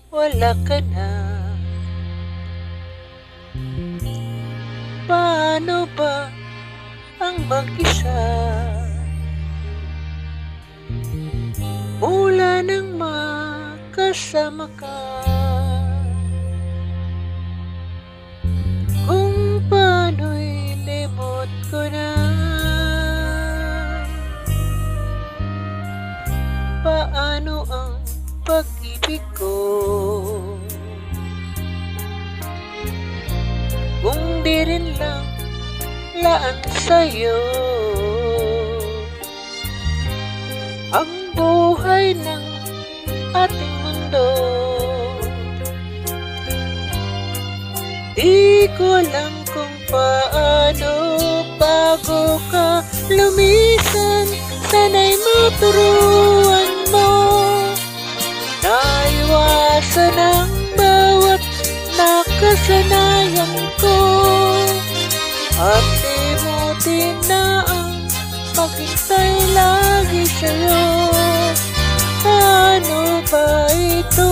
wala ka na. Paano ba ang mag-isa mula nang makasama ka? Kung paano'y limot ko na, paano ang pag-ibig ko? Kung di rin lang laan sa'yo ang buhay ng ating mundo. Di ko alam kung paano bago ka lumisan. Sana'y maturuan mo na iwasan ang bawat nakasanayan ko, at limutin na ang maghintay lagi sa'yo. Paano ba ito?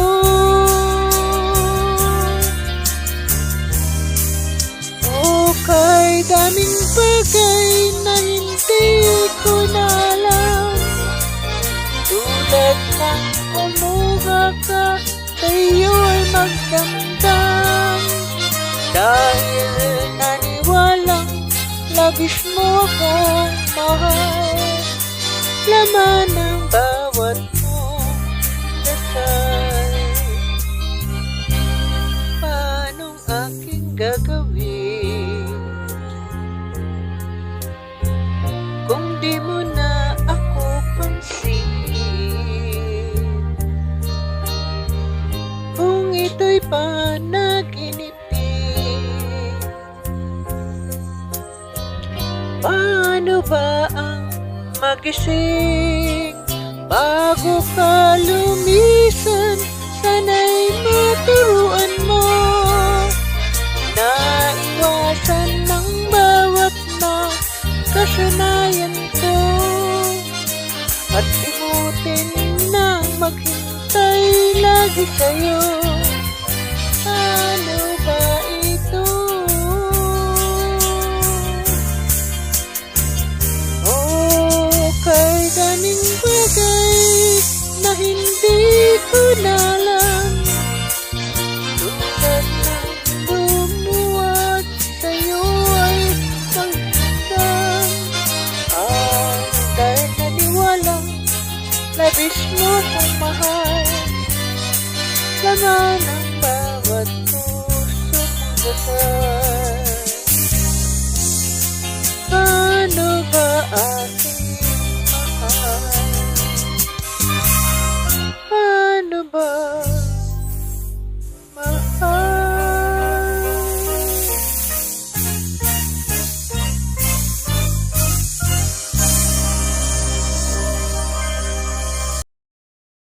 O kay daming bagay na hindi ko na alam, tulad ng umuha ka, sa'yo'y magdamdam. Dahil naniwalang labis mo akong mahal, laman ng bawat mong dasal. Paanong aking gagawin kung di mo na ako pansin? Kung ito'y panaginip, paano ba ang magising bago ka lumisan? Sana'y maturuan mo na iwasan ng bawat nakasanayan ko, at limutin na maghintay lagi sa'yo. Ano ba ito? Kay daming bagay na hindi ko na alam, tulad ng lumuwag sa'yo ay magdamdam. Dahil naniwalang labis mo kong mahal, laman ng bawat puso kong dasal.